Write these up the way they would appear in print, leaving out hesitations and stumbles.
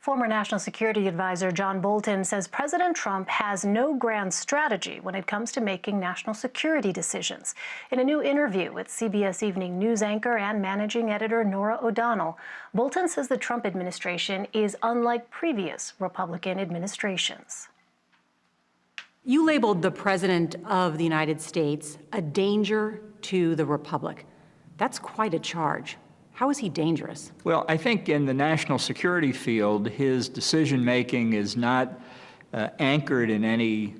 Former National Security Advisor John Bolton says President Trump has no grand strategy when it comes to making national security decisions. In a new interview with CBS Evening News anchor and managing editor Norah O'Donnell, Bolton says the Trump administration is unlike previous Republican administrations. You labeled the President of the United States a danger to the Republic. That's quite a charge. How is he dangerous? Well, I think in the national security field, his decision-making is not anchored in any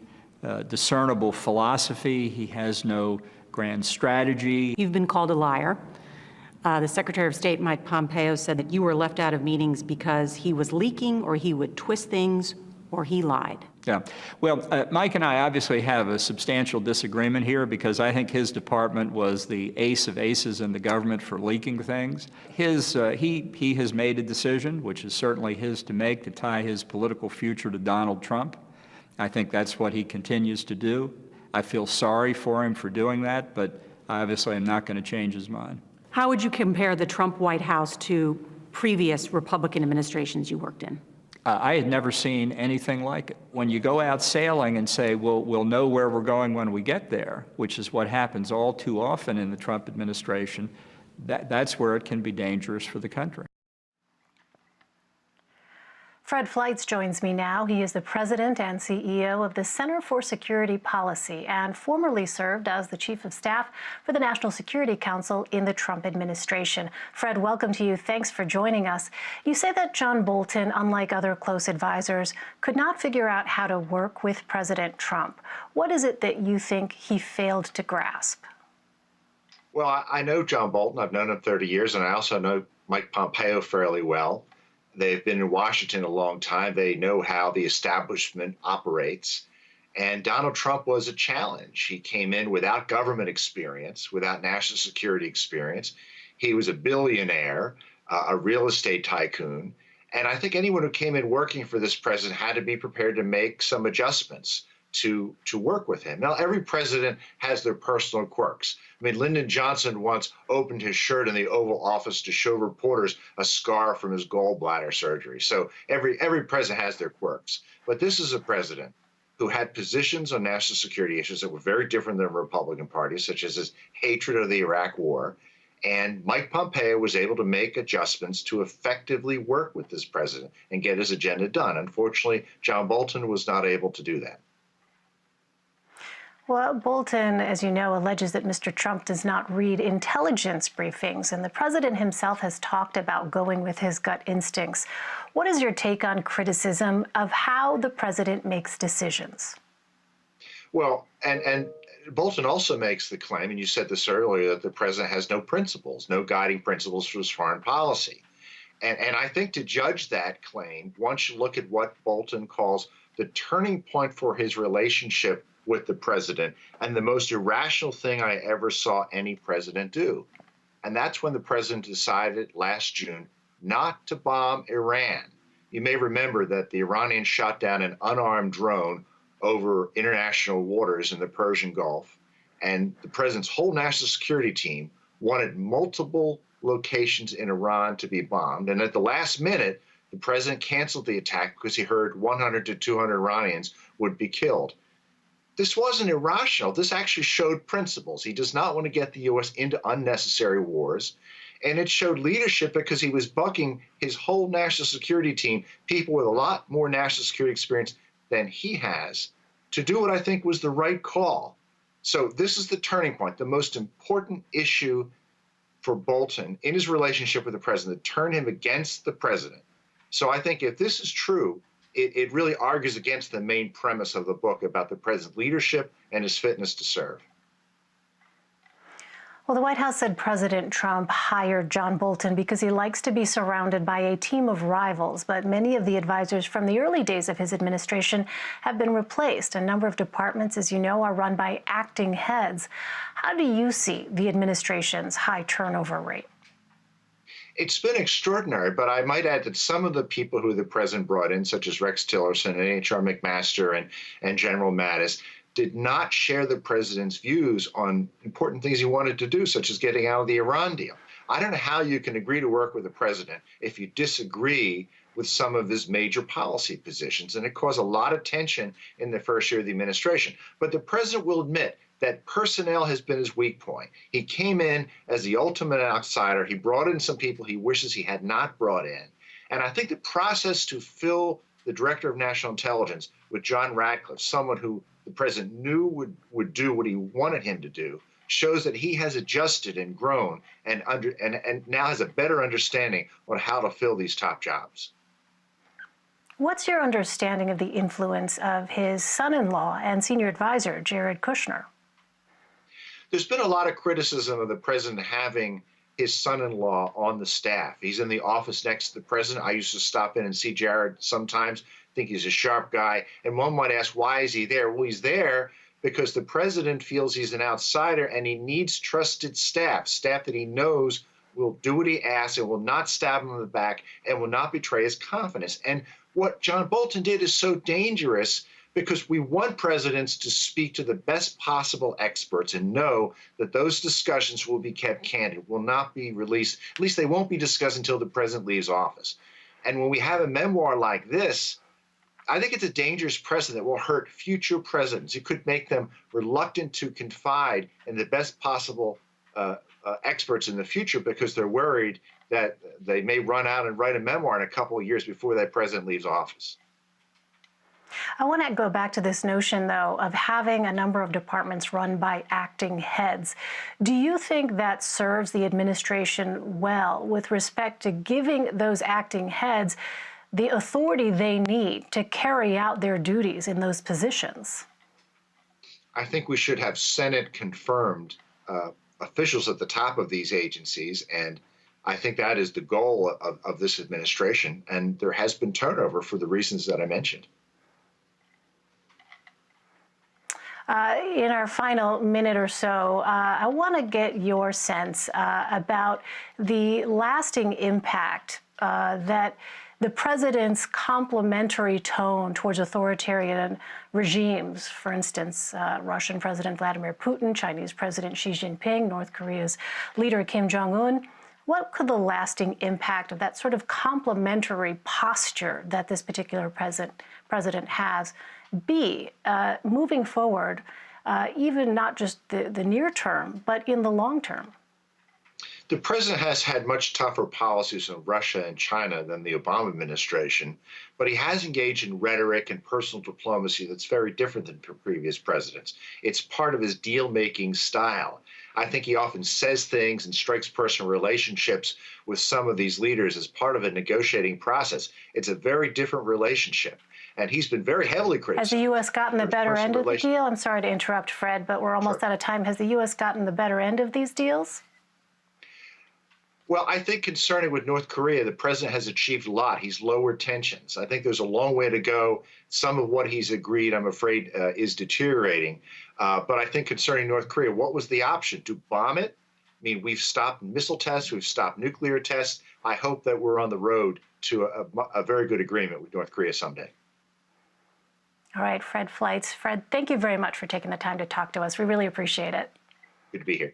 discernible philosophy. He has no grand strategy. You've been called a liar. The Secretary of State, Mike Pompeo, said that you were left out of meetings because he was leaking, or he would twist things, or he lied. Yeah. Well, Mike and I obviously have a substantial disagreement here because I think his department was the ace of aces in the government for leaking things. He has made a decision, which is certainly his to make, to tie his political future to Donald Trump. I think that's what he continues to do. I feel sorry for him for doing that, but obviously I'm not going to change his mind. How would you compare the Trump White House to previous Republican administrations you worked in? I had never seen anything like it. When you go out sailing and say, well, we'll know where we're going when we get there, which is what happens all too often in the Trump administration, that's where it can be dangerous for the country. Fred Fleitz joins me now. He is the president and CEO of the Center for Security Policy and formerly served as the chief of staff for the National Security Council in the Trump administration. Fred, welcome to you. Thanks for joining us. You say that John Bolton, unlike other close advisors, could not figure out how to work with President Trump. What is it that you think he failed to grasp? Well, I know John Bolton. I've known him 30 years, and I also know Mike Pompeo fairly well. They've been in Washington a long time. They know how the establishment operates. And Donald Trump was a challenge. He came in without government experience, without national security experience. He was a billionaire, a real estate tycoon. And I think anyone who came in working for this president had to be prepared to make some adjustments to work with him. Now, every president has their personal quirks. I mean, Lyndon Johnson once opened his shirt in the Oval Office to show reporters a scar from his gallbladder surgery. So every president has their quirks. But this is a president who had positions on national security issues that were very different than the Republican Party, such as his hatred of the Iraq War. And Mike Pompeo was able to make adjustments to effectively work with this president and get his agenda done. Unfortunately, John Bolton was not able to do that. Well, Bolton, as you know, alleges that Mr. Trump does not read intelligence briefings, and the president himself has talked about going with his gut instincts. What is your take on criticism of how the president makes decisions? Well, and Bolton also makes the claim, and you said this earlier, that the president has no principles, no guiding principles for his foreign policy. And I think to judge that claim, one should look at what Bolton calls the turning point for his relationship with the president, and the most irrational thing I ever saw any president do. And that's when the president decided last June not to bomb Iran. You may remember that the Iranians shot down an unarmed drone over international waters in the Persian Gulf, and the president's whole national security team wanted multiple locations in Iran to be bombed. And at the last minute, the president canceled the attack because he heard 100 to 200 Iranians would be killed. This wasn't irrational. This actually showed principles. He does not want to get the U.S. into unnecessary wars. And it showed leadership because he was bucking his whole national security team, people with a lot more national security experience than he has, to do what I think was the right call. So this is the turning point, the most important issue for Bolton in his relationship with the president, that turned him against the president. So I think if this is true, it really argues against the main premise of the book about the president's leadership and his fitness to serve. Well, the White House said President Trump hired John Bolton because he likes to be surrounded by a team of rivals, but many of the advisors from the early days of his administration have been replaced. A number of departments, as you know, are run by acting heads. How do you see the administration's high turnover rate? It's been extraordinary, but I might add that some of the people who the president brought in, such as Rex Tillerson and H.R. McMaster and General Mattis, did not share the president's views on important things he wanted to do, such as getting out of the Iran deal. I don't know how you can agree to work with the president if you disagree with some of his major policy positions, and it caused a lot of tension in the first year of the administration. But the president will admit that personnel has been his weak point. He came in as the ultimate outsider. He brought in some people he wishes he had not brought in. And I think the process to fill the director of national intelligence with John Ratcliffe, someone who the president knew would do what he wanted him to do, shows that he has adjusted and grown and now has a better understanding on how to fill these top jobs. What's your understanding of the influence of his son-in-law and senior advisor, Jared Kushner? There's been a lot of criticism of the president having his son-in-law on the staff. He's in the office next to the president. I used to stop in and see Jared sometimes. I think he's a sharp guy. And one might ask, why is he there? Well, he's there because the president feels he's an outsider and he needs trusted staff that he knows will do what he asks and will not stab him in the back and will not betray his confidence. And what John Bolton did is so dangerous because we want presidents to speak to the best possible experts and know that those discussions will be kept candid, will not be released. At least they won't be discussed until the president leaves office. And when we have a memoir like this, I think it's a dangerous precedent that will hurt future presidents. It could make them reluctant to confide in the best possible experts in the future because they're worried that they may run out and write a memoir in a couple of years before that president leaves office. I want to go back to this notion, though, of having a number of departments run by acting heads. Do you think that serves the administration well with respect to giving those acting heads the authority they need to carry out their duties in those positions? I think we should have Senate-confirmed officials at the top of these agencies, and I think that is the goal of this administration, and there has been turnover for the reasons that I mentioned. In our final minute or so, I want to get your sense about the lasting impact that the president's complimentary tone towards authoritarian regimes, for instance, Russian President Vladimir Putin, Chinese President Xi Jinping, North Korea's leader Kim Jong-un, what could the lasting impact of that sort of complimentary posture that this particular president has be moving forward, even not just the near term, but in the long term? The president has had much tougher policies on Russia and China than the Obama administration, but he has engaged in rhetoric and personal diplomacy that's very different than previous presidents. It's part of his deal-making style. I think he often says things and strikes personal relationships with some of these leaders as part of a negotiating process. It's a very different relationship. And he's been very heavily criticized. Has the U.S. gotten the better end of the deal? I'm sorry to interrupt, Fred, but we're almost out of time. Has the U.S. gotten the better end of these deals? Well, I think concerning with North Korea, the president has achieved a lot. He's lowered tensions. I think there's a long way to go. Some of what he's agreed, I'm afraid, is deteriorating. But I think concerning North Korea, what was the option? To bomb it? I mean, we've stopped missile tests. We've stopped nuclear tests. I hope that we're on the road to a very good agreement with North Korea someday. All right, Fred Fleitz. Fred, thank you very much for taking the time to talk to us. We really appreciate it. Good to be here.